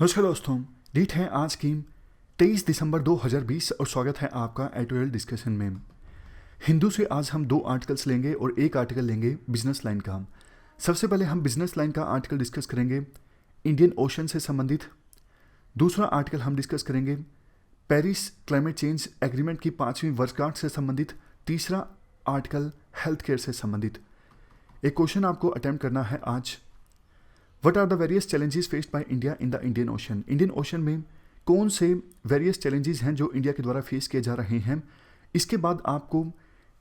नमस्कार दोस्तों। डेट है आज की 23 दिसंबर 2020 और स्वागत है आपका एडिटोरियल डिस्कशन में। हिंदू से आज हम 2 आर्टिकल्स लेंगे और एक आर्टिकल लेंगे बिजनेस लाइन का। सबसे पहले हम बिजनेस लाइन का आर्टिकल डिस्कस करेंगे इंडियन ओशन से संबंधित। दूसरा आर्टिकल हम डिस्कस करेंगे पेरिस क्लाइमेट चेंज एग्रीमेंट की 5वीं वर्षगांठ से संबंधित। तीसरा आर्टिकल हेल्थ केयर से संबंधित। एक क्वेश्चन आपको अटेम्प्ट करना है आज। What are the various challenges faced by India in the Indian Ocean. Indian Ocean में कौन से वेरियस चैलेंजेस हैं जो इंडिया के द्वारा फेस किए जा रहे हैं। इसके बाद आपको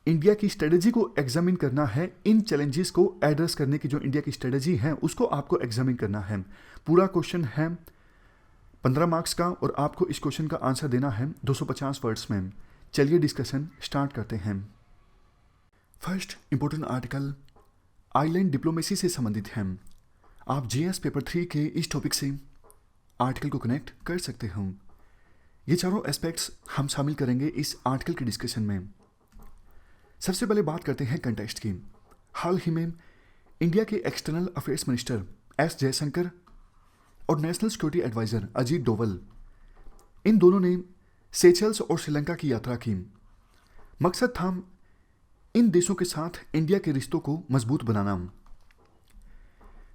इंडिया की स्ट्रेटजी को एग्जामिन करना है। इन चैलेंजेस को एड्रेस करने की जो इंडिया की स्ट्रेटजी है उसको आपको एग्जामिन करना है। पूरा क्वेश्चन है 15 मार्क्स का और आपको इस क्वेश्चन का आंसर देना है 250 वर्ड्स में। चलिए डिस्कशन स्टार्ट करते हैं। First important article island diplomacy से संबंधित है। आप जीएस पेपर 3 के इस टॉपिक से आर्टिकल को कनेक्ट कर सकते हो। ये चारों एस्पेक्ट्स हम शामिल करेंगे इस आर्टिकल के डिस्कशन में। सबसे पहले बात करते हैं कंटेक्स्ट की। हाल ही में इंडिया के external affairs minister S Jaishankar और national security adviser Ajit Doval, इन दोनों ने सेशेल्स और श्रीलंका की यात्रा की। मकसद था इन देशों के साथ इंडिया के रिश्तों को मजबूत बनाना।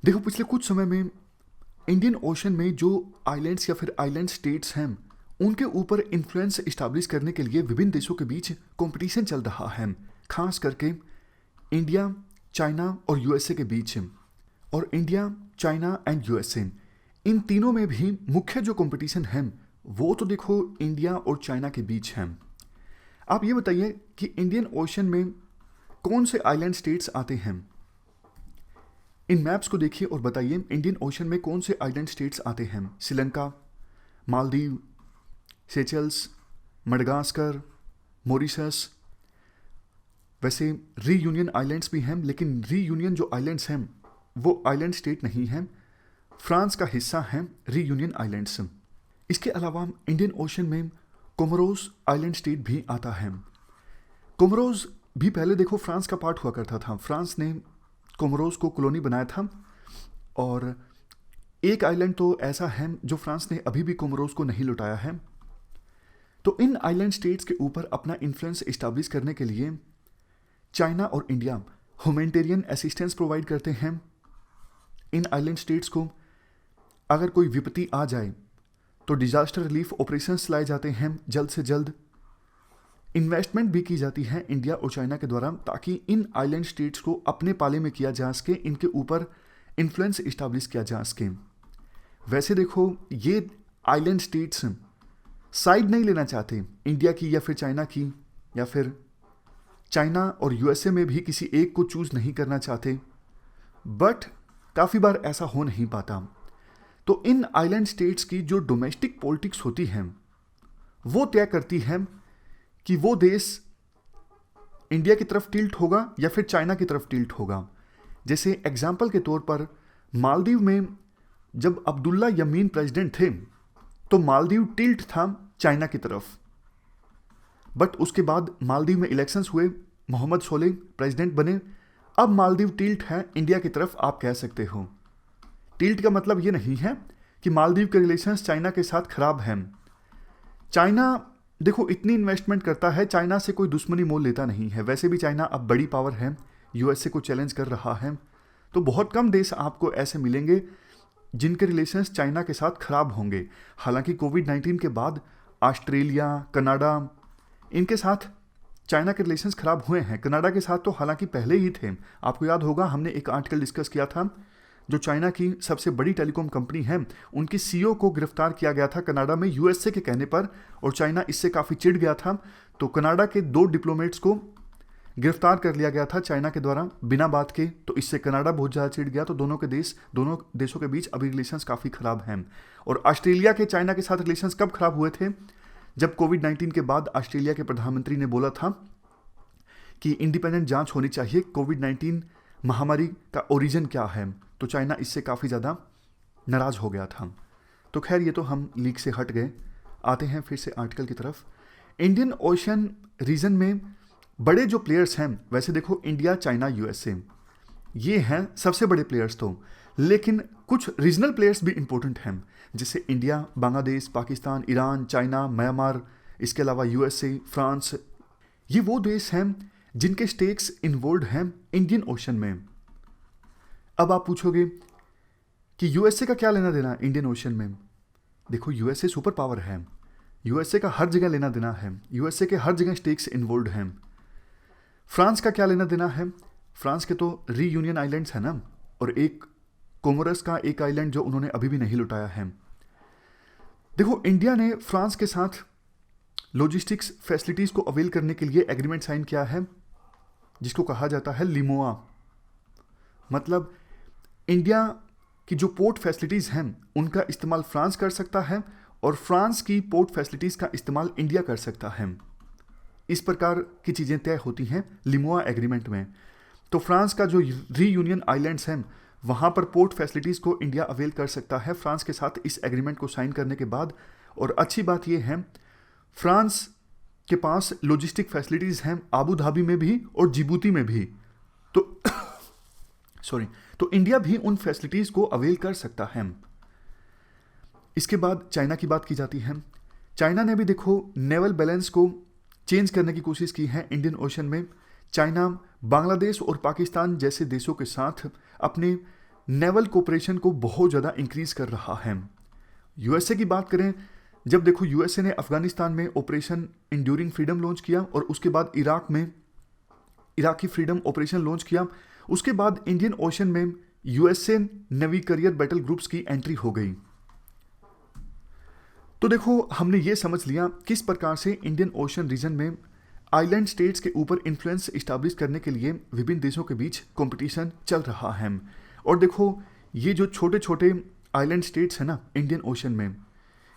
देखो, पिछले कुछ समय में इंडियन ओशन में जो आइलैंड्स या फिर आइलैंड स्टेट्स हैं उनके ऊपर इन्फ्लुएंस इस्टेब्लिश करने के लिए विभिन्न देशों के बीच कंपटीशन चल रहा है, खास करके इंडिया, चाइना और यूएसए के बीच। और इंडिया, चाइना एंड यूएसए, इन तीनों में भी मुख्य जो कंपटीशन है वो तो देखो इंडिया और चाइना के बीच है। आप ये बताइए कि इंडियन ओशन में कौन से आइलैंड स्टेट्स आते हैं। इन मैप्स को देखिए और बताइए इंडियन ओशन में कौन से आइलैंड स्टेट्स आते हैं। Sri Lanka, Maldives, Seychelles, Madagascar, Mauritius. वैसे रीयूनियन आइलैंड्स भी हैं, लेकिन रीयूनियन जो आइलैंड्स हैं वो आइलैंड स्टेट नहीं हैं, फ्रांस का हिस्सा हैं रीयूनियन आइलैंड्स। इसके अलावा इंडियन ओशन में कोमोरोस आइलैंड स्टेट भी आता है। कोमोरोस भी पहले देखो फ्रांस का पार्ट हुआ करता था। फ्रांस ने कोमोरोस को कॉलोनी बनाया था और एक आइलैंड तो ऐसा है जो फ्रांस ने अभी भी कोमोरोस को नहीं लौटाया है। तो इन आइलैंड स्टेट्स के ऊपर अपना इन्फ्लुएंस इस्टेब्लिश करने के लिए चाइना और इंडिया ह्यूमैनिटेरियन असिस्टेंस प्रोवाइड करते हैं इन आइलैंड स्टेट्स को। अगर कोई विपत्ति आ जाए तो डिजास्टर रिलीफ ऑपरेशंस चलाए जाते हैं जल्द से जल्द। इन्वेस्टमेंट भी की जाती है इंडिया और चाइना के द्वारा ताकि इन आइलैंड स्टेट्स को अपने पाले में किया जा सके, इनके ऊपर इन्फ्लुएंस इस्टेब्लिश किया जा सके। वैसे देखो, ये आइलैंड स्टेट्स साइड नहीं लेना चाहते इंडिया की या फिर चाइना की, या फिर चाइना और यूएसए में भी किसी एक को चूज नहीं करना चाहते, बट काफ़ी बार ऐसा हो नहीं पाता। तो इन आइलैंड स्टेट्स की जो डोमेस्टिक पॉलिटिक्स होती है वो तय करती है कि वो देश इंडिया की तरफ टिल्ट होगा या फिर चाइना की तरफ टिल्ट होगा। जैसे एग्जाम्पल के तौर पर मालदीव में जब अब्दुल्ला यमीन प्रेसिडेंट थे तो मालदीव टिल्ट था चाइना की तरफ, बट उसके बाद मालदीव में इलेक्शंस हुए, मोहम्मद सोलेह प्रेसिडेंट बने, अब मालदीव टिल्ट है इंडिया की तरफ, आप कह सकते हो। टिल्ट का मतलब ये नहीं है कि मालदीव के रिलेशंस चाइना के साथ खराब हैं। चाइना देखो इतनी इन्वेस्टमेंट करता है, चाइना से कोई दुश्मनी मोल लेता नहीं है। वैसे भी चाइना अब बड़ी पावर है, यूएसए को चैलेंज कर रहा है। तो बहुत कम देश आपको ऐसे मिलेंगे जिनके रिलेशंस चाइना के साथ खराब होंगे। हालांकि कोविड-19 के बाद ऑस्ट्रेलिया, कनाडा, इनके साथ चाइना के रिलेशंस खराब हुए हैं। कनाडा के साथ तो हालांकि पहले ही थे। आपको याद होगा हमने एक आर्टिकल डिस्कस किया था, जो चाइना की सबसे बड़ी टेलीकॉम कंपनी है उनकी सीईओ को गिरफ्तार किया गया था कनाडा में यूएसए के कहने पर, और चाइना इससे काफ़ी चिढ़ गया था। तो कनाडा के 2 डिप्लोमेट्स को गिरफ्तार कर लिया गया था चाइना के द्वारा बिना बात के। तो इससे कनाडा बहुत ज़्यादा चिढ़ गया। तो दोनों देशों के बीच अभी रिलेशंस काफ़ी ख़राब हैं। और ऑस्ट्रेलिया के चाइना के साथ रिलेशंस कब खराब हुए थे? जब कोविड-19 के बाद ऑस्ट्रेलिया के प्रधानमंत्री ने बोला था कि इंडिपेंडेंट जांच होनी चाहिए, कोविड-19 महामारी का ओरिजिन क्या है। तो चाइना इससे काफ़ी ज़्यादा नाराज़ हो गया था। तो खैर ये तो हम लीक से हट गए, आते हैं फिर से आर्टिकल की तरफ। इंडियन ओशन रीजन में बड़े जो प्लेयर्स हैं, वैसे देखो इंडिया, चाइना, यूएसए, ये हैं सबसे बड़े प्लेयर्स तो, लेकिन कुछ रीजनल प्लेयर्स भी इंपॉर्टेंट हैं, जैसे India, Bangladesh, Pakistan, Iran, China, Myanmar, इसके अलावा यूएसए, फ्रांस। ये वो देश हैं जिनके स्टेक्स इन्वॉल्व हैं इंडियन ओशन में। अब आप पूछोगे कि यूएसए का क्या लेना देना इंडियन ओशन में? देखो, यूएसए सुपर पावर है, यूएसए का हर जगह लेना देना है, यूएसए के हर जगह स्टेक्स इन्वॉल्व हैं। फ्रांस का क्या लेना देना है? फ्रांस के तो रीयूनियन आइलैंड्स है ना, और एक कोमोरस का एक आइलैंड जो उन्होंने अभी भी नहीं लुटाया है। देखो, इंडिया ने फ्रांस के साथ लॉजिस्टिक्स फैसिलिटीज को अवेल करने के लिए एग्रीमेंट साइन किया है, जिसको कहा जाता है लिमोआ। मतलब इंडिया की जो पोर्ट फैसिलिटीज हैं उनका इस्तेमाल फ्रांस कर सकता है, और फ्रांस की पोर्ट फैसिलिटीज का इस्तेमाल इंडिया कर सकता है। इस प्रकार की चीजें तय होती हैं लिमोआ एग्रीमेंट में। तो फ्रांस का जो रीयूनियन आइलैंड्स हैं वहां पर पोर्ट फैसिलिटीज को इंडिया अवेल कर सकता है फ्रांस के साथ इस एग्रीमेंट को साइन करने के बाद। और अच्छी बात यह है, फ्रांस के पास लॉजिस्टिक फैसिलिटीज हैं आबू धाबी में भी और जिबूती में भी। तो इंडिया भी उन फैसिलिटीज को अवेल कर सकता है। इसके बाद चाइना की बात की जाती है। चाइना ने भी देखो नेवल बैलेंस को चेंज करने की कोशिश की है इंडियन ओशन में। चाइना बांग्लादेश और पाकिस्तान जैसे देशों के साथ अपने नेवल कोऑपरेशन को बहुत ज़्यादा इंक्रीज कर रहा है। यूएसए की बात करें, जब देखो यूएसए ने अफगानिस्तान में ऑपरेशन इंड्यूरिंग फ्रीडम लॉन्च किया और उसके बाद इराक में इराकी फ्रीडम ऑपरेशन लॉन्च किया, उसके बाद इंडियन ओशन में USA navy career battle groups की एंट्री हो गई। तो देखो, हमने ये समझ लिया किस प्रकार से इंडियन ओशन रीजन में आइलैंड स्टेट्स के ऊपर इन्फ्लुएंस इस्टेब्लिश करने के लिए विभिन्न देशों के बीच कंपटीशन चल रहा है। और देखो, ये जो छोटे छोटे आइलैंड स्टेट्स हैं ना इंडियन ओशन में,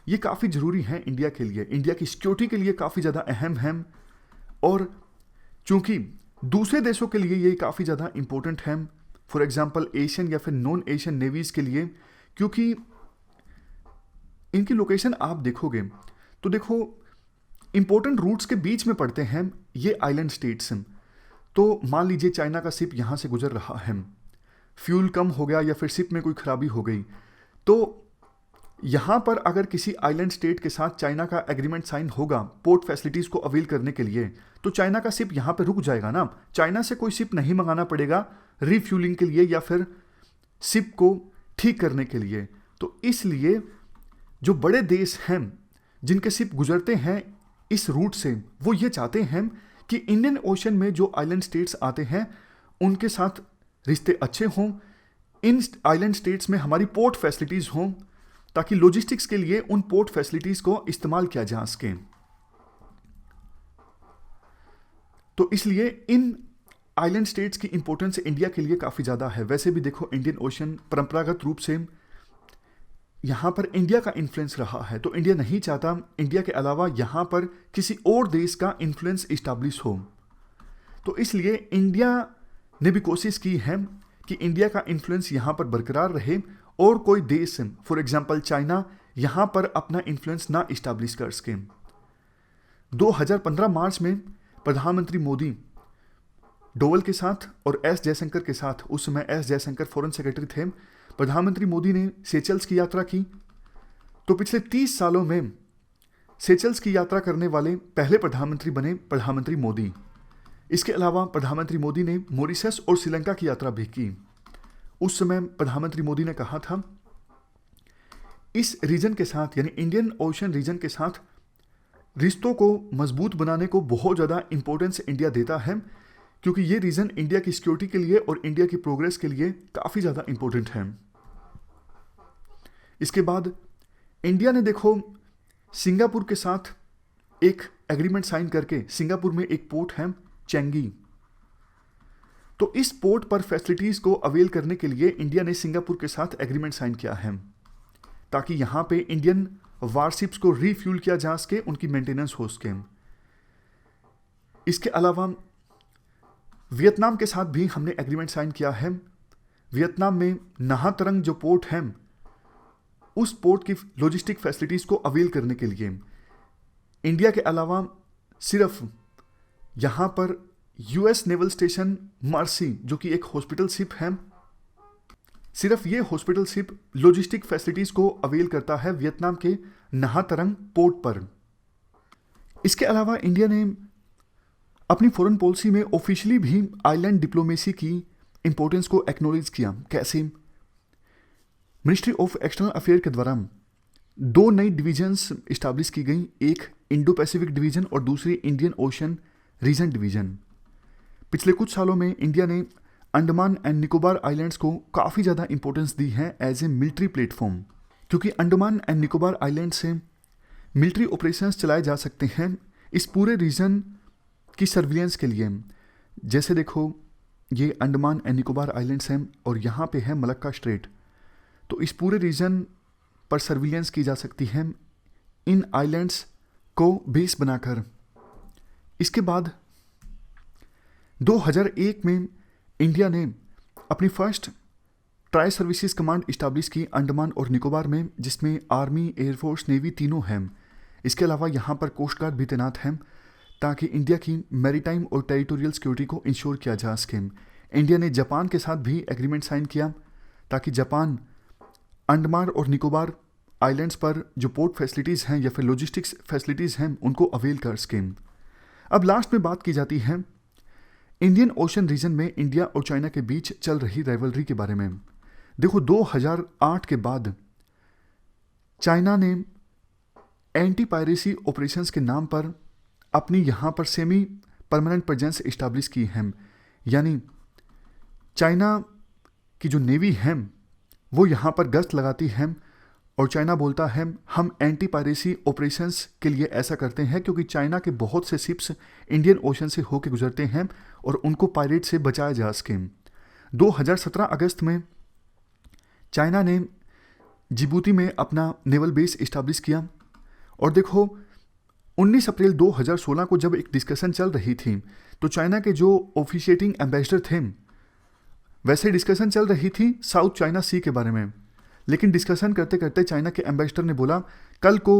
ये काफ़ी ज़रूरी हैं इंडिया के लिए, इंडिया की सिक्योरिटी के लिए काफ़ी ज़्यादा अहम हैं। और चूंकि दूसरे देशों के लिए ये काफ़ी ज़्यादा इंपॉर्टेंट हैं, फॉर एग्जांपल एशियन या फिर नॉन एशियन नेवीज़ के लिए, क्योंकि इनकी लोकेशन आप देखोगे तो देखो इंपॉर्टेंट रूट्स के बीच में पड़ते हैं ये आइलैंड स्टेट्स। तो मान लीजिए चाइना का शिप यहाँ से गुजर रहा है, फ्यूल कम हो गया या फिर शिप में कोई खराबी हो गई, तो यहाँ पर अगर किसी आइलैंड स्टेट के साथ चाइना का एग्रीमेंट साइन होगा पोर्ट फैसिलिटीज़ को अवेल करने के लिए, तो चाइना का शिप यहाँ पे रुक जाएगा ना। चाइना से कोई शिप नहीं मंगाना पड़ेगा रीफ्यूलिंग के लिए या फिर शिप को ठीक करने के लिए। तो इसलिए जो बड़े देश हैं जिनके शिप गुजरते हैं इस रूट से, वो ये चाहते हैं कि इंडियन ओशन में जो आइलैंड स्टेट्स आते हैं उनके साथ रिश्ते अच्छे हों, इन आइलैंड स्टेट्स में हमारी पोर्ट फैसिलिटीज़ हों, ताकि लॉजिस्टिक्स के लिए उन पोर्ट फैसिलिटीज़ को इस्तेमाल किया जा सके। तो इसलिए इन आइलैंड स्टेट्स की इंपॉर्टेंस इंडिया के लिए काफ़ी ज़्यादा है। वैसे भी देखो इंडियन ओशन परंपरागत रूप से यहाँ पर इंडिया का इन्फ्लुएंस रहा है, तो इंडिया नहीं चाहता इंडिया के अलावा यहाँ पर किसी और देश का इन्फ्लुएंस इस्टेब्लिश हो। तो इसलिए इंडिया ने भी कोशिश की है कि इंडिया का इन्फ्लुएंस यहाँ पर बरकरार रहे और कोई देश फॉर एग्जांपल चाइना यहाँ पर अपना इन्फ्लुएंस ना इस्टेब्लिश कर सके। 2015 मार्च में प्रधानमंत्री मोदी डोवल के साथ और एस जयशंकर के साथ, उस समय एस जयशंकर फॉरेन सेक्रेटरी थे, प्रधानमंत्री मोदी ने सेचल्स की यात्रा की। तो पिछले 30 सालों में सेचल्स की यात्रा करने वाले पहले प्रधानमंत्री बने प्रधानमंत्री मोदी। इसके अलावा प्रधानमंत्री मोदी ने मॉरिशस और श्रीलंका की यात्रा भी की। उस समय प्रधानमंत्री मोदी ने कहा था इस रीजन के साथ यानी इंडियन ओशन रीजन के साथ रिश्तों को मजबूत बनाने को बहुत ज़्यादा इंपॉर्टेंस इंडिया देता है, क्योंकि ये रीजन इंडिया की सिक्योरिटी के लिए और इंडिया की प्रोग्रेस के लिए काफ़ी ज़्यादा इंपॉर्टेंट है। इसके बाद इंडिया ने देखो सिंगापुर के साथ एक एग्रीमेंट साइन करके, सिंगापुर में एक पोर्ट है चेंगी, तो इस पोर्ट पर फैसिलिटीज़ को अवेल करने के लिए इंडिया ने सिंगापुर के साथ एग्रीमेंट साइन किया है, ताकि यहाँ पे इंडियन वारशिप्स को रीफ्यूल किया जा सके, उनकी मेंटेनेंस हो सके। इसके अलावा वियतनाम के साथ भी हमने एग्रीमेंट साइन किया है। वियतनाम में नहा तरंग जो पोर्ट है, उस पोर्ट की लॉजिस्टिक फैसिलिटीज़ को अवेल करने के लिए इंडिया के अलावा सिर्फ यहाँ पर यूएस नेवल स्टेशन मर्सी, जो कि एक हॉस्पिटल शिप है, सिर्फ ये हॉस्पिटल सिर्फ लॉजिस्टिक फैसिलिटीज़ को अवेल करता है वियतनाम के नहा तरंग पोर्ट पर। इसके अलावा इंडिया ने अपनी फॉरेन पॉलिसी में ऑफिशियली भी आइलैंड डिप्लोमेसी की इंपॉर्टेंस को एक्नॉलेज किया। कैसे? मिनिस्ट्री ऑफ एक्सटर्नल अफेयर के द्वारा 2 नई डिवीजन्स इस्टेब्लिश की गई, एक इंडो पैसिफिक डिवीजन और दूसरी इंडियन ओशन रीजन डिवीजन। पिछले कुछ सालों में इंडिया ने अंडमान एंड निकोबार आइलैंड्स को काफ़ी ज़्यादा इंपॉर्टेंस दी है एज ए मिलिट्री प्लेटफॉर्म, क्योंकि अंडमान एंड निकोबार आइलैंड से मिलिट्री ऑपरेशंस चलाए जा सकते हैं इस पूरे रीजन की सर्विलेंस के लिए। जैसे देखो, ये अंडमान एंड निकोबार आइलैंड्स हैं और यहाँ पे है मलक्का स्ट्रेट, तो इस पूरे रीजन पर सर्विलेंस की जा सकती है इन आइलैंड्स को बेस बनाकर। इसके बाद 2001 में इंडिया ने अपनी first tri services command establish की अंडमान और निकोबार में, जिसमें आर्मी, एयरफोर्स, नेवी तीनों हैं। इसके अलावा यहाँ पर कोस्ट गार्ड भी तैनात हैं ताकि इंडिया की मैरीटाइम और टेरिटोरियल सिक्योरिटी को इंश्योर किया जा सके। इंडिया ने जापान के साथ भी एग्रीमेंट साइन किया ताकि जापान अंडमान और निकोबार आइलैंड्स पर जो पोर्ट फैसिलिटीज़ हैं या फिर लॉजिस्टिक्स फैसिलिटीज़ हैं उनको अवेल कर सकें। अब लास्ट में बात की जाती है इंडियन ओशन रीजन में इंडिया और चाइना के बीच चल रही राइवलरी के बारे में। देखो, 2008 के बाद चाइना ने एंटी पायरेसी ऑपरेशंस के नाम पर अपनी यहाँ पर सेमी परमानेंट प्रेजेंस इस्टेब्लिश की है। यानी चाइना की जो नेवी है वो यहाँ पर गश्त लगाती है और चाइना बोलता है हम एंटी पायरेसी ऑपरेशंस के लिए ऐसा करते हैं क्योंकि चाइना के बहुत से शिप्स इंडियन ओशन से होकर गुजरते हैं और उनको पायरेट से बचाया जा सके। 2017 अगस्त में चाइना ने जिबूती में अपना नेवल बेस इस्टेब्लिश किया और देखो 19 अप्रैल 2016 को जब एक डिस्कशन चल रही थी तो चाइना के जो ऑफिशिएटिंग एम्बेसडर थे वैसे डिस्कशन चल रही थी साउथ चाइना सी के बारे में, लेकिन डिस्कशन करते करते चाइना के एम्बेसडर ने बोला कल को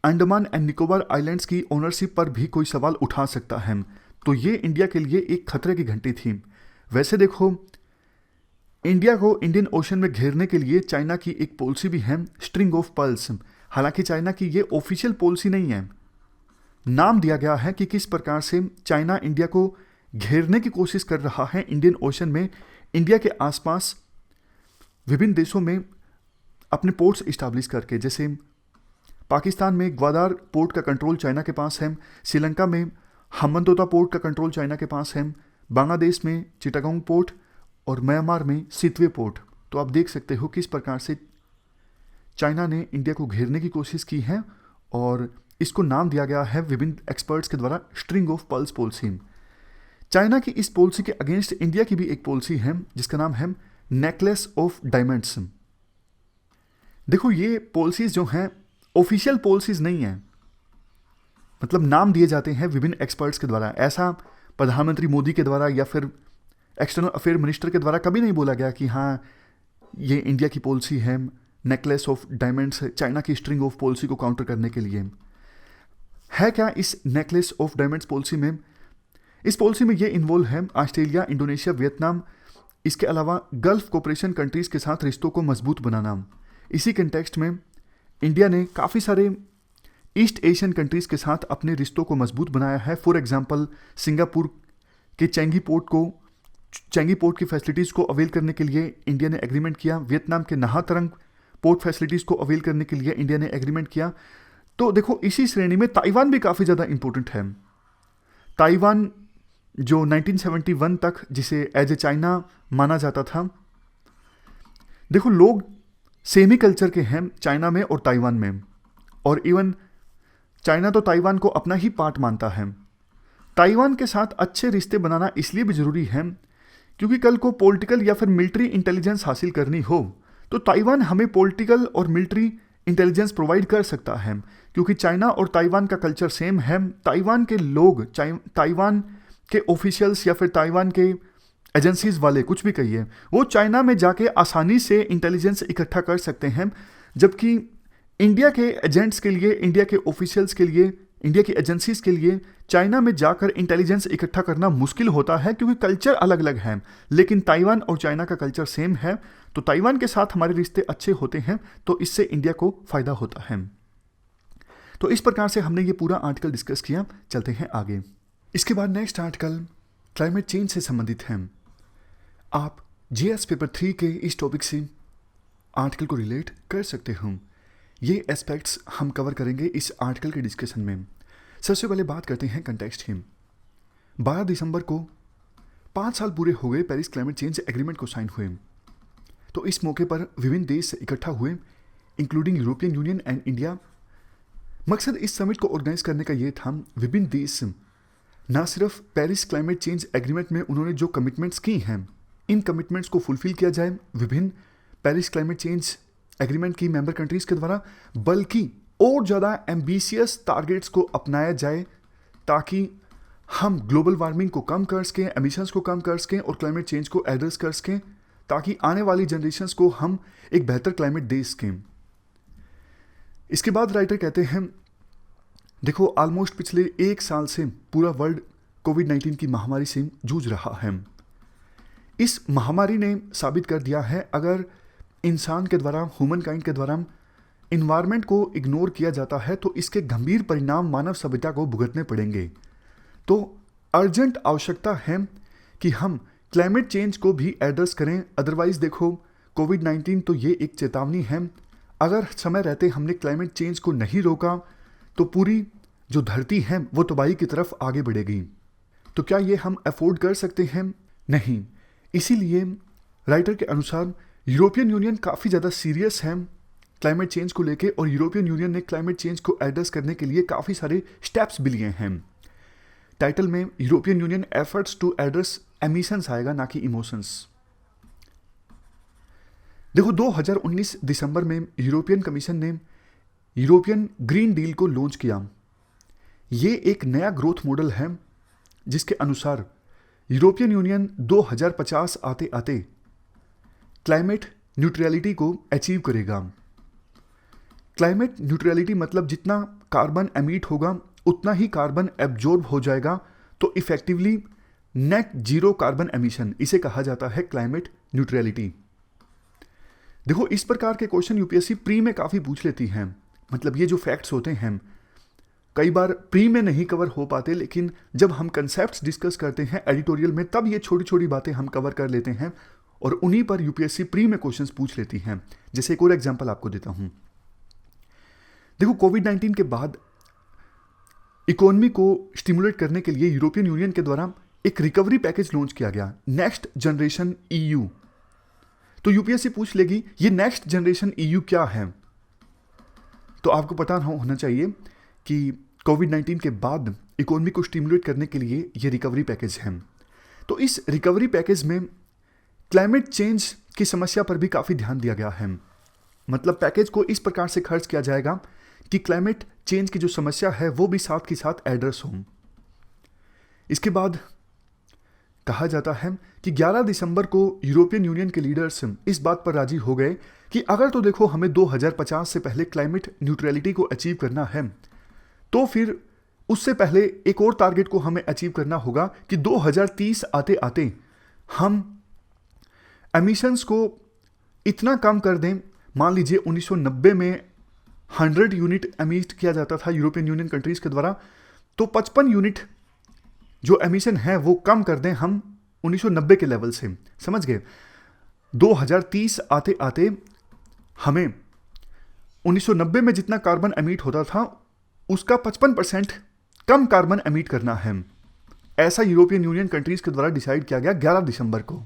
अंडमान एंड निकोबार आइलैंड्स की ओनरशिप पर भी कोई सवाल उठा सकता है। तो ये इंडिया के लिए एक खतरे की घंटी थी। वैसे देखो, इंडिया को इंडियन ओशन में घेरने के लिए चाइना की एक पॉलिसी भी है, स्ट्रिंग ऑफ पर्ल्स। हालांकि चाइना की ये ऑफिशियल पॉलिसी नहीं है, नाम दिया गया है कि किस प्रकार से चाइना इंडिया को घेरने की कोशिश कर रहा है इंडियन ओशन में, इंडिया के आसपास विभिन्न देशों में अपने पोर्ट्स इस्टेब्लिश करके। जैसे पाकिस्तान में ग्वादार पोर्ट का कंट्रोल चाइना के पास है, श्रीलंका में हम्बनतोता पोर्ट का कंट्रोल चाइना के पास है, बांग्लादेश में चिटागोंग पोर्ट और म्यांमार में सितवे पोर्ट। तो आप देख सकते हो किस प्रकार से चाइना ने इंडिया को घेरने की कोशिश की है और इसको नाम दिया गया है विभिन्न एक्सपर्ट्स के द्वारा string of pearls policy. China की इस पॉलिसी के अगेंस्ट इंडिया की भी एक पॉलिसी है जिसका नाम है नेकलेस ऑफ डायमंड्स। देखो, ये पॉलिसीज जो हैं ऑफिशियल पॉलिसीज नहीं हैं, मतलब नाम दिए जाते हैं विभिन्न एक्सपर्ट्स के द्वारा। ऐसा प्रधानमंत्री मोदी के द्वारा या फिर एक्सटर्नल अफेयर मिनिस्टर के द्वारा कभी नहीं बोला गया कि हाँ ये इंडिया की पॉलिसी है नेकलेस ऑफ डायमंड्स, चाइना की स्ट्रिंग ऑफ पॉलिसी को काउंटर करने के लिए। है क्या इस नेकलेस ऑफ डायमंड्स पॉलिसी में? इस पॉलिसी में ये इन्वॉल्व है ऑस्ट्रेलिया, इंडोनेशिया, वियतनाम, इसके अलावा गल्फ कोऑपरेशन कंट्रीज़ के साथ रिश्तों को मजबूत बनाना। इसी कंटेक्स्ट में इंडिया ने काफ़ी सारे ईस्ट एशियन कंट्रीज़ के साथ अपने रिश्तों को मजबूत बनाया है। फॉर एग्जांपल, सिंगापुर के चैंगी पोर्ट की फैसिलिटीज़ को अवेल करने के लिए इंडिया ने एग्रीमेंट किया। वियतनाम के नहा तरंग पोर्ट फैसिलिटीज़ को अवेल करने के लिए इंडिया ने एग्रीमेंट किया। तो देखो, इसी श्रेणी में ताइवान भी काफ़ी ज़्यादा इंपॉर्टेंट है। ताइवान जो 1971 तक जिसे एज ए चाइना माना जाता था, देखो लोग सेमी कल्चर के हैं चाइना में और ताइवान में, और इवन चाइना तो ताइवान को अपना ही पार्ट मानता है। ताइवान के साथ अच्छे रिश्ते बनाना इसलिए भी ज़रूरी है क्योंकि कल को पॉलिटिकल या फिर मिलिट्री इंटेलिजेंस हासिल करनी हो तो ताइवान हमें पॉलिटिकल और मिलिट्री इंटेलिजेंस प्रोवाइड कर सकता है, क्योंकि चाइना और ताइवान का कल्चर सेम है। ताइवान के लोग, ताइवान के ऑफिशियल्स या फिर ताइवान के एजेंसीज वाले, कुछ भी कहिए, वो चाइना में जाके आसानी से इंटेलिजेंस इकट्ठा कर सकते हैं, जबकि इंडिया के एजेंट्स के लिए, इंडिया के ऑफिशियल्स के लिए इंडिया की एजेंसीज के लिए चाइना में जाकर इंटेलिजेंस इकट्ठा करना मुश्किल होता है क्योंकि कल्चर अलग अलग है, लेकिन ताइवान और चाइना का कल्चर सेम है, तो ताइवान के साथ हमारे रिश्ते अच्छे होते हैं, तो इससे इंडिया को फायदा होता है। तो इस प्रकार से हमने ये पूरा आर्टिकल डिस्कस किया। चलते हैं आगे। इसके बाद नेक्स्ट आर्टिकल क्लाइमेट चेंज से संबंधित है। आप जीएस पेपर 3 के इस टॉपिक से आर्टिकल को रिलेट कर सकते हो। ये एस्पेक्ट्स हम कवर करेंगे इस आर्टिकल के डिस्कशन में। सबसे पहले बात करते हैं कंटेक्स्ट की। 12 दिसंबर को 5 साल पूरे हो गए पेरिस क्लाइमेट चेंज एग्रीमेंट को साइन हुए। तो इस मौके पर विभिन्न देश इकट्ठा हुए, including European union and India. मकसद इस समिट को ऑर्गेनाइज करने का ये था, विभिन्न देश न सिर्फ पेरिस क्लाइमेट चेंज एग्रीमेंट में उन्होंने जो कमिटमेंट्स की हैं, इन कमिटमेंट्स को फुलफिल किया जाए विभिन्न पेरिस क्लाइमेट चेंज एग्रीमेंट की मेंबर कंट्रीज के द्वारा, बल्कि और ज़्यादा एम्बिशियस टारगेट्स को अपनाया जाए ताकि हम ग्लोबल वार्मिंग को कम कर सकें, एमिशंस को कम कर सकें और क्लाइमेट चेंज को एड्रेस कर सकें, ताकि आने वाली जनरेशन्स को हम एक बेहतर क्लाइमेट दे सकें। इसके बाद राइटर कहते हैं, देखो ऑलमोस्ट पिछले 1 साल से पूरा वर्ल्ड कोविड-19 की महामारी से जूझ रहा है। इस महामारी ने साबित कर दिया है, अगर इंसान के द्वारा, ह्यूमन काइंड के द्वारा इन्वायरमेंट को इग्नोर किया जाता है तो इसके गंभीर परिणाम मानव सभ्यता को भुगतने पड़ेंगे। तो अर्जेंट आवश्यकता है कि हम क्लाइमेट चेंज को भी एड्रेस करें। अदरवाइज देखो कोविड-19 तो ये एक चेतावनी है, अगर समय रहते हमने क्लाइमेट चेंज को नहीं रोका तो पूरी जो धरती है वो तबाही की तरफ आगे बढ़ेगी। तो क्या ये हम अफोर्ड कर सकते हैं? नहीं। इसीलिए राइटर के अनुसार यूरोपियन यूनियन काफ़ी ज़्यादा सीरियस है क्लाइमेट चेंज को लेके, और यूरोपियन यूनियन ने क्लाइमेट चेंज को एड्रेस करने के लिए काफ़ी सारे स्टेप्स भी लिए हैं। टाइटल में European Union efforts to address emissions आएगा, ना कि इमोशंस। देखो 2019 दिसंबर में यूरोपियन कमीशन ने यूरोपियन ग्रीन डील को लॉन्च किया। ये एक नया ग्रोथ मॉडल है जिसके अनुसार यूरोपियन यूनियन 2050 आते आते क्लाइमेट न्यूट्रलिटी को अचीव करेगा। क्लाइमेट न्यूट्रलिटी मतलब जितना कार्बन एमिट होगा उतना ही कार्बन एब्जॉर्ब हो जाएगा, तो effectively net zero carbon emission, इसे कहा जाता है क्लाइमेट न्यूट्रलिटी। देखो इस प्रकार के क्वेश्चन यूपीएससी प्री में काफ़ी पूछ लेती हैं। मतलब ये जो फैक्ट्स होते हैं कई बार प्री में नहीं कवर हो पाते, लेकिन जब हम कंसेप्ट्स डिस्कस करते हैं एडिटोरियल में तब ये छोटी छोटी बातें हम कवर कर लेते हैं और उन्हीं पर यूपीएससी प्री में क्वेश्चंस पूछ लेती हैं। जैसे एक और एग्जांपल आपको देता हूं। देखो कोविड-19 के बाद इकोनॉमी को स्टिमुलेट करने के लिए यूरोपियन यूनियन के द्वारा एक रिकवरी पैकेज लॉन्च किया गया, नेक्स्ट जनरेशन ईयू। तो यूपीएससी पूछ लेगी ये नेक्स्ट जनरेशन ईयू क्या है। तो आपको पता होना चाहिए कि कोविड-19 के बाद इकोनॉमी को स्टिमुलेट करने के लिए ये रिकवरी पैकेज है। तो इस रिकवरी पैकेज में क्लाइमेट चेंज की समस्या पर भी काफ़ी ध्यान दिया गया है। मतलब पैकेज को इस प्रकार से खर्च किया जाएगा कि क्लाइमेट चेंज की जो समस्या है वो भी साथ के साथ एड्रेस हो। इसके बाद कहा जाता है कि 11 दिसंबर को यूरोपियन यूनियन के लीडर्स इस बात पर राजी हो गए कि अगर तो देखो हमें 2050 से पहले क्लाइमेट न्यूट्रलिटी को अचीव करना है, तो फिर उससे पहले एक और टारगेट को हमें अचीव करना होगा कि 2030 आते आते हम एमिशंस को इतना कम कर दें। मान लीजिए 1990 में 100 यूनिट एमिट किया जाता था यूरोपियन यूनियन कंट्रीज के द्वारा, तो 55 यूनिट जो एमिशन है वो कम कर दें हम 1990 के लेवल से। समझ गए? 2030 आते आते हमें 1990 में जितना कार्बन एमिट होता था उसका 55% कम कार्बन एमिट करना है। ऐसा यूरोपियन यूनियन कंट्रीज के द्वारा डिसाइड किया गया 11 दिसंबर को।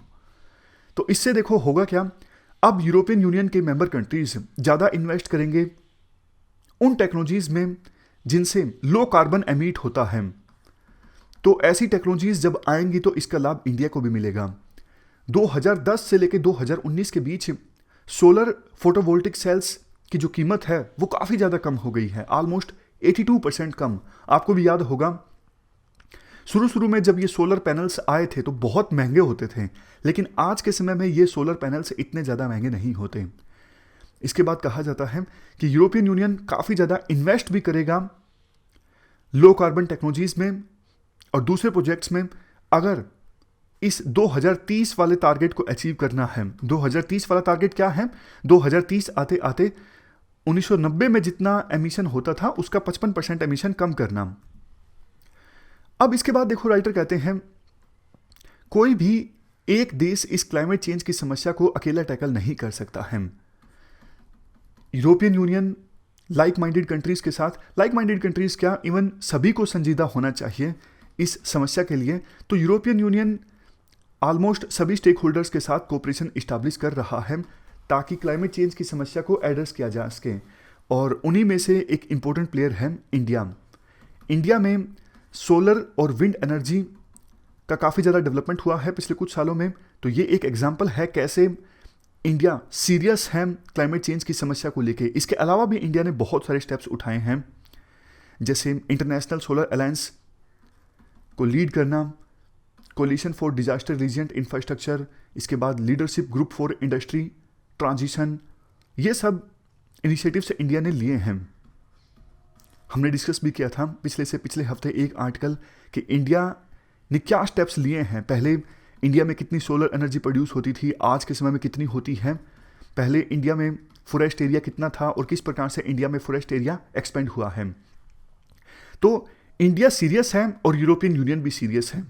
तो इससे देखो होगा क्या, अब यूरोपियन यूनियन के मेंबर कंट्रीज ज़्यादा इन्वेस्ट करेंगे उन टेक्नोलॉजीज में जिनसे लो कार्बन एमिट होता है। तो ऐसी टेक्नोलॉजीज जब आएंगी तो इसका लाभ इंडिया को भी मिलेगा। 2010 से लेकर 2019 के बीच सोलर फोटोवोल्टिक सेल्स की जो कीमत है वो काफ़ी ज़्यादा कम हो गई है, ऑलमोस्ट 82% कम। आपको भी याद होगा शुरू में जब ये सोलर पैनल्स आए थे तो बहुत महंगे होते थे, लेकिन आज के समय में ये सोलर पैनल्स इतने ज़्यादा महंगे नहीं होते। इसके बाद कहा जाता है कि यूरोपियन यूनियन काफ़ी ज़्यादा इन्वेस्ट भी करेगा लो कार्बन टेक्नोलॉजीज में और दूसरे प्रोजेक्ट्स में अगर इस 2030 वाले टारगेट को अचीव करना है, 2030 वाला टारगेट क्या है, 2030 आते आते 1990 में जितना एमिशन होता था उसका 55% एमिशन कम करना। अब इसके बाद देखो राइटर कहते हैं कोई भी एक देश इस क्लाइमेट चेंज की समस्या को अकेला टैकल नहीं कर सकता है। European union like minded countries के साथ, लाइक माइंडेड कंट्रीज क्या, इवन सभी को संजीदा होना चाहिए इस समस्या के लिए। तो यूरोपियन यूनियन ऑलमोस्ट सभी स्टेक होल्डर्स के साथ कोऑपरेशन इस्टेब्लिश कर रहा है ताकि क्लाइमेट चेंज की समस्या को एड्रेस किया जा सके। और उन्हीं में से एक इम्पोर्टेंट प्लेयर है इंडिया। इंडिया में सोलर और विंड एनर्जी का काफ़ी ज़्यादा डेवलपमेंट हुआ है पिछले कुछ सालों में। तो ये एक एग्जांपल है कैसे इंडिया सीरियस है क्लाइमेट चेंज की समस्या को लेके। इसके अलावा भी इंडिया ने बहुत सारे स्टेप्स उठाए हैं, जैसे इंटरनेशनल सोलर अलायंस को लीड करना, कोलिशन फॉर डिजास्टर रिजिएंट इंफ्रास्ट्रक्चर, इसके बाद leadership group for industry transition. ये सब इनिशिएटिव्स इंडिया ने लिए हैं। हमने डिस्कस भी किया था पिछले हफ्ते एक आर्टिकल कि इंडिया ने क्या स्टेप्स लिए हैं। पहले इंडिया में कितनी सोलर एनर्जी प्रोड्यूस होती थी, आज के समय में कितनी होती है, पहले इंडिया में फॉरेस्ट एरिया कितना था और किस प्रकार से इंडिया में फॉरेस्ट एरिया एक्सपेंड हुआ है। तो इंडिया सीरियस है और यूरोपियन यूनियन भी सीरियस है।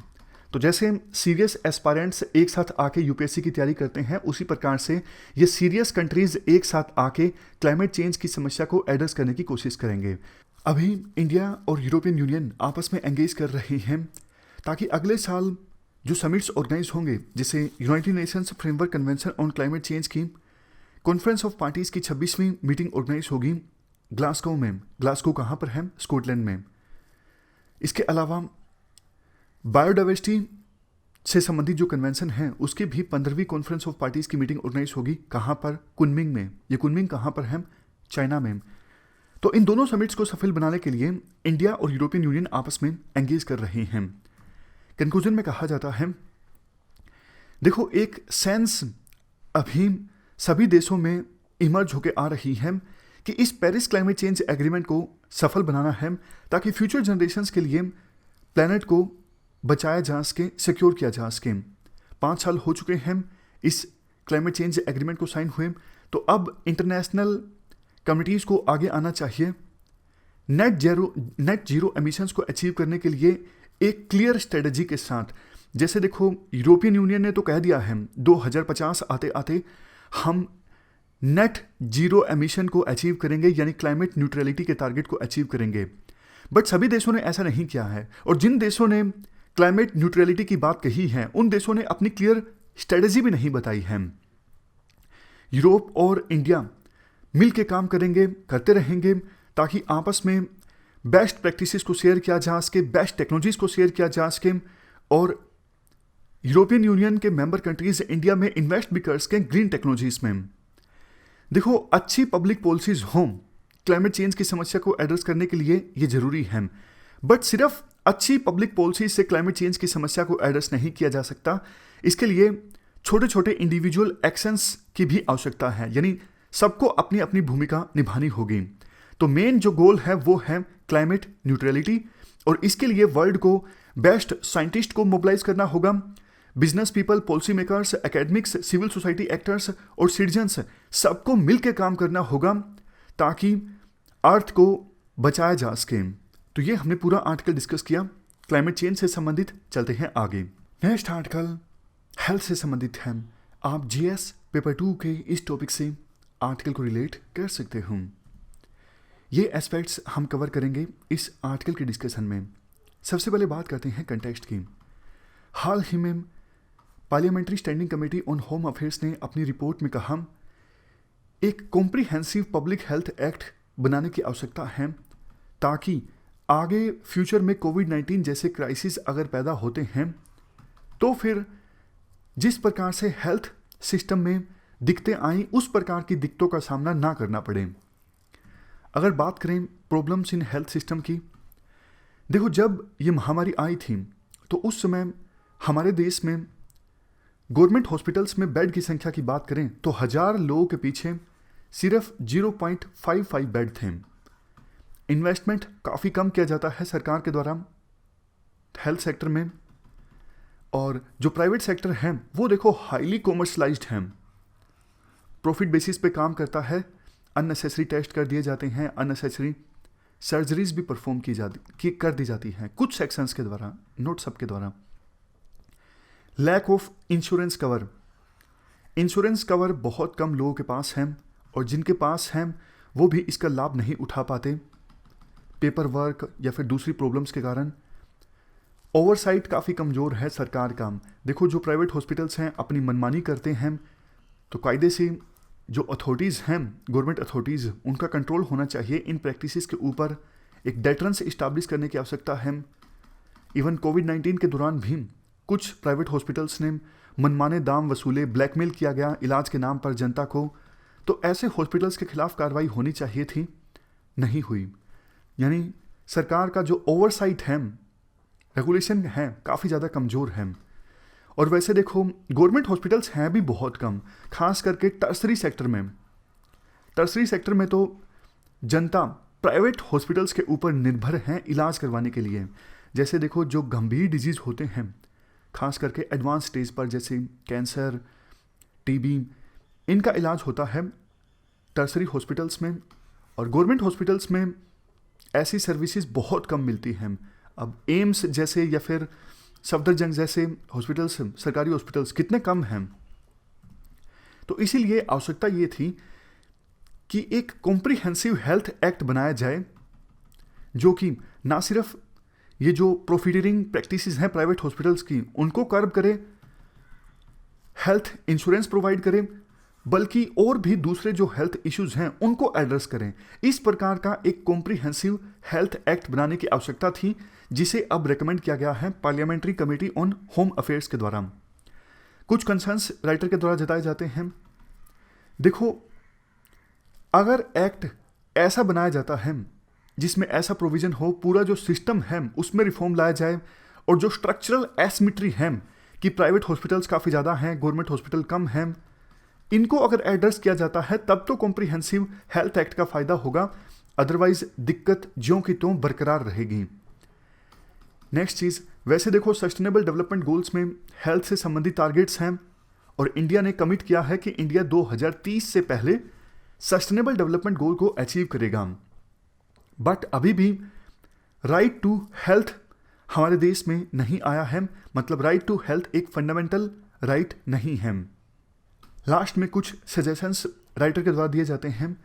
तो जैसे सीरियस एस्पायरेंट्स एक साथ आके यूपीएससी की तैयारी करते हैं, उसी प्रकार से ये सीरियस कंट्रीज एक साथ आके क्लाइमेट चेंज की समस्या को एड्रेस करने की कोशिश करेंगे। अभी इंडिया और यूरोपियन यूनियन आपस में एंगेज कर रहे हैं ताकि अगले साल जो समिट्स ऑर्गेनाइज होंगे, जैसे United Nations framework convention on climate change की कॉन्फ्रेंस ऑफ पार्टीज़ की 26वीं मीटिंग ऑर्गेनाइज होगी ग्लासगो में। ग्लासगो कहाँ पर है? स्कॉटलैंड में। इसके अलावा बायोडाइवर्सिटी से संबंधित जो कन्वेंशन है उसकी भी 15वीं कॉन्फ्रेंस ऑफ पार्टीज़ की मीटिंग ऑर्गेनाइज होगी। कहाँ पर? कुनमिंग में। ये कुनमिंग कहाँ पर है? चाइना में। तो इन दोनों समिट्स को सफल बनाने के लिए इंडिया और यूरोपियन यूनियन आपस में एंगेज कर रहे हैं। कंक्लूजन में कहा जाता है, देखो एक सेंस अभी सभी देशों में इमर्ज होकर आ रही है कि इस पेरिस क्लाइमेट चेंज एग्रीमेंट को सफल बनाना है ताकि फ्यूचर जनरेशन्स के लिए प्लैनेट को बचाया जा सके, सिक्योर किया जा सके। 5 साल हो चुके हैं इस क्लाइमेट चेंज एग्रीमेंट को साइन हुए, तो अब इंटरनेशनल कम्युनिटीज़ को आगे आना चाहिए। नेट जीरो एमिशंस को अचीव करने के लिए एक क्लियर स्ट्रेटजी के साथ। जैसे देखो यूरोपियन यूनियन ने तो कह दिया है 2050 आते आते हम नेट जीरो एमिशन को अचीव करेंगे, यानी क्लाइमेट न्यूट्रलिटी के टारगेट को अचीव करेंगे। बट सभी देशों ने ऐसा नहीं किया है, और जिन देशों ने क्लाइमेट न्यूट्रलिटी की बात कही है उन देशों ने अपनी क्लियर स्ट्रेटजी भी नहीं बताई है। यूरोप और इंडिया मिल के काम करेंगे, करते रहेंगे ताकि आपस में बेस्ट प्रैक्टिसेस को शेयर किया जा सके, बेस्ट टेक्नोलॉजीज को शेयर किया जा सके, और यूरोपियन यूनियन के मेंबर कंट्रीज इंडिया में इन्वेस्ट भी कर सकें ग्रीन टेक्नोलॉजीज में। देखो अच्छी पब्लिक पॉलिसीज हों क्लाइमेट चेंज की समस्या को एड्रेस करने के लिए, ये जरूरी है। बट सिर्फ अच्छी पब्लिक पॉलिसीज से क्लाइमेट चेंज की समस्या को एड्रेस नहीं किया जा सकता। इसके लिए छोटे छोटे इंडिविजुअल एक्शंस की भी आवश्यकता है, यानी सबको अपनी अपनी भूमिका निभानी होगी। तो मेन जो गोल है वो है क्लाइमेट न्यूट्रलिटी, और इसके लिए वर्ल्ड को बेस्ट साइंटिस्ट को मोबिलाइज करना होगा। Business people, policy makers, academics, civil society actors और सिटीजन्स सबको मिलकर काम करना होगा ताकि अर्थ को बचाया जा सके। तो ये हमने पूरा आर्टिकल डिस्कस किया क्लाइमेट चेंज से संबंधित। चलते हैं आगे। नेक्स्ट आर्टिकल हेल्थ से संबंधित है। आप जीएस पेपर 2 के इस टॉपिक से आर्टिकल को रिलेट कर सकते हो। ये एस्पेक्ट्स हम कवर करेंगे इस आर्टिकल के डिस्कशन में। सबसे पहले बात करते हैं कंटेक्स्ट की। हाल ही में parliamentary standing committee on home affairs ने अपनी रिपोर्ट में कहा एक कॉम्प्रिहेंसिव पब्लिक हेल्थ एक्ट बनाने की आवश्यकता है ताकि आगे फ्यूचर में कोविड-19 जैसे क्राइसिस अगर पैदा होते हैं तो फिर जिस प्रकार से हेल्थ सिस्टम में दिक्कतें आई उस प्रकार की दिक्कतों का सामना ना करना पड़े। अगर बात करें प्रॉब्लम्स इन हेल्थ सिस्टम की, देखो जब ये महामारी आई थी तो उस समय हमारे देश में गवर्नमेंट हॉस्पिटल्स में बेड की संख्या की बात करें तो 1000 लोगों के पीछे सिर्फ 0.55 बेड थे। इन्वेस्टमेंट काफ़ी कम किया जाता है सरकार के द्वारा हेल्थ सेक्टर में, और जो प्राइवेट सेक्टर है वो देखो हाईली कॉमर्शलाइज्ड है, प्रॉफिट बेसिस पे काम करता है, अननेसेसरी टेस्ट कर दिए जाते हैं, अननेसेसरी सर्जरीज भी परफॉर्म कर दी जाती हैं कुछ सेक्शंस के द्वारा, नोट सबके द्वारा। Lack of insurance cover, insurance cover बहुत कम लोगों के पास है, और जिनके पास हैं वो भी इसका लाभ नहीं उठा पाते पेपर वर्क या फिर दूसरी प्रॉब्लम्स के कारण। ओवरसाइट काफ़ी कमज़ोर है सरकार का। देखो जो प्राइवेट हॉस्पिटल्स हैं अपनी मनमानी करते हैं, तो कायदे से जो अथॉरिटीज़ हैं, गवर्नमेंट अथॉरिटीज़, उनका कंट्रोल होना चाहिए इन प्रैक्टिसेस के ऊपर। एक डेटरेंस इस्टाब्लिश करने की आवश्यकता है। इवन कोविड-19 के दौरान भी कुछ प्राइवेट हॉस्पिटल्स ने मनमाने दाम वसूले, ब्लैकमेल किया गया इलाज के नाम पर जनता को, तो ऐसे हॉस्पिटल्स के खिलाफ कार्रवाई होनी चाहिए थी, नहीं हुई। यानी सरकार का जो ओवरसाइट है, रेगुलेशन है, काफ़ी ज़्यादा कमज़ोर है। और वैसे देखो गवर्नमेंट हॉस्पिटल्स हैं भी बहुत कम, खास करके टर्सरी सेक्टर में। टर्सरी सेक्टर में तो जनता प्राइवेट हॉस्पिटल्स के ऊपर निर्भर हैं इलाज करवाने के लिए। जैसे देखो जो गंभीर डिजीज़ होते हैं, खास करके एडवांस स्टेज पर, जैसे कैंसर, टीबी, इनका इलाज होता है टर्सरी हॉस्पिटल्स में, और गवर्नमेंट हॉस्पिटल्स में ऐसी सर्विसेज बहुत कम मिलती हैं। अब एम्स जैसे या फिर सफदरजंग जैसे हॉस्पिटल्स, सरकारी हॉस्पिटल्स कितने कम हैं। तो इसीलिए आवश्यकता ये थी कि एक कॉम्प्रिहेंसिव हेल्थ एक्ट बनाया जाए, जो कि ना सिर्फ ये जो प्रॉफिटियरिंग प्रैक्टिसेस हैं प्राइवेट हॉस्पिटल्स की उनको कर्ब करे, हेल्थ इंश्योरेंस प्रोवाइड करे, बल्कि और भी दूसरे जो हेल्थ इश्यूज हैं उनको एड्रेस करें। इस प्रकार का एक कॉम्प्रिहेंसिव हेल्थ एक्ट बनाने की आवश्यकता थी, जिसे अब रेकमेंड किया गया है parliamentary committee on home affairs के द्वारा। कुछ कंसर्न्स राइटर के द्वारा जताए जाते हैं। देखो अगर एक्ट ऐसा बनाया जाता है जिसमें ऐसा प्रोविजन हो, पूरा जो सिस्टम है उसमें रिफॉर्म लाया जाए, और जो स्ट्रक्चरल एसिमेट्री है कि प्राइवेट हॉस्पिटल्स काफ़ी ज़्यादा हैं, गवर्नमेंट हॉस्पिटल कम हैं, इनको अगर एड्रेस किया जाता है तब तो कॉम्प्रिहेंसिव हेल्थ एक्ट का फायदा होगा, अदरवाइज दिक्कत ज्यों की त्यों बरकरार रहेगी। नेक्स्ट चीज़, वैसे देखो सस्टेनेबल डेवलपमेंट गोल्स में हेल्थ से संबंधित टारगेट्स हैं, और इंडिया ने कमिट किया है कि इंडिया 2030 से पहले सस्टेनेबल डेवलपमेंट गोल को अचीव करेगा। बट अभी भी राइट टू हेल्थ हमारे देश में नहीं आया है, मतलब राइट टू हेल्थ एक फंडामेंटल राइट नहीं है। लास्ट में कुछ सजेशंस राइटर के द्वारा दिए जाते हैं।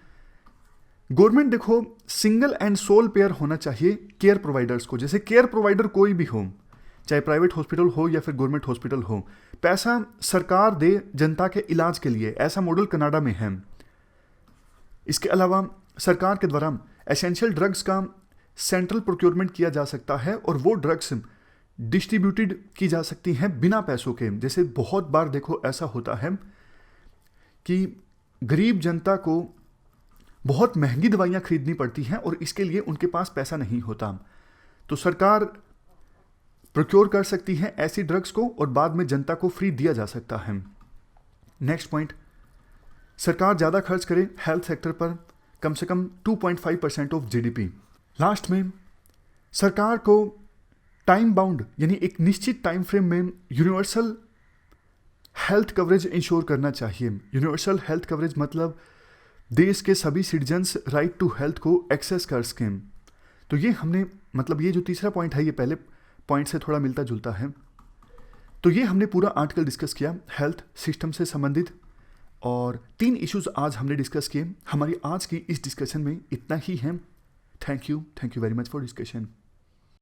गवर्नमेंट देखो सिंगल एंड सोल पेयर होना चाहिए केयर प्रोवाइडर्स को। जैसे केयर प्रोवाइडर कोई भी हो, चाहे प्राइवेट हॉस्पिटल हो या फिर गवर्नमेंट हॉस्पिटल हो, पैसा सरकार दे जनता के इलाज के लिए। ऐसा मॉडल कनाडा में है। इसके अलावा सरकार के द्वारा एसेंशियल ड्रग्स का सेंट्रल प्रोक्योरमेंट किया जा सकता है, और वो ड्रग्स डिस्ट्रीब्यूटेड की जा सकती हैं बिना पैसों के। जैसे बहुत बार देखो ऐसा होता है कि गरीब जनता को बहुत महंगी दवाइयाँ खरीदनी पड़ती हैं और इसके लिए उनके पास पैसा नहीं होता, तो सरकार प्रोक्योर कर सकती है ऐसी ड्रग्स को और बाद में जनता को फ्री दिया जा सकता है। नेक्स्ट पॉइंट, सरकार ज़्यादा खर्च करे हेल्थ सेक्टर पर, कम से कम 2.5% ऑफ जीडीपी। लास्ट में सरकार को टाइम बाउंड यानी एक निश्चित टाइम फ्रेम में यूनिवर्सल हेल्थ कवरेज इंश्योर करना चाहिए। यूनिवर्सल हेल्थ कवरेज मतलब देश के सभी सिटीजन्स राइट टू हेल्थ को एक्सेस कर सकें। तो ये हमने मतलब ये जो तीसरा पॉइंट है ये पहले पॉइंट से थोड़ा मिलता जुलता है। तो ये हमने पूरा आर्टिकल डिस्कस किया हेल्थ सिस्टम से संबंधित, और 3 इश्यूज आज हमने डिस्कस किए। हमारी आज की इस डिस्कशन में इतना ही है। Thank you very much for discussion.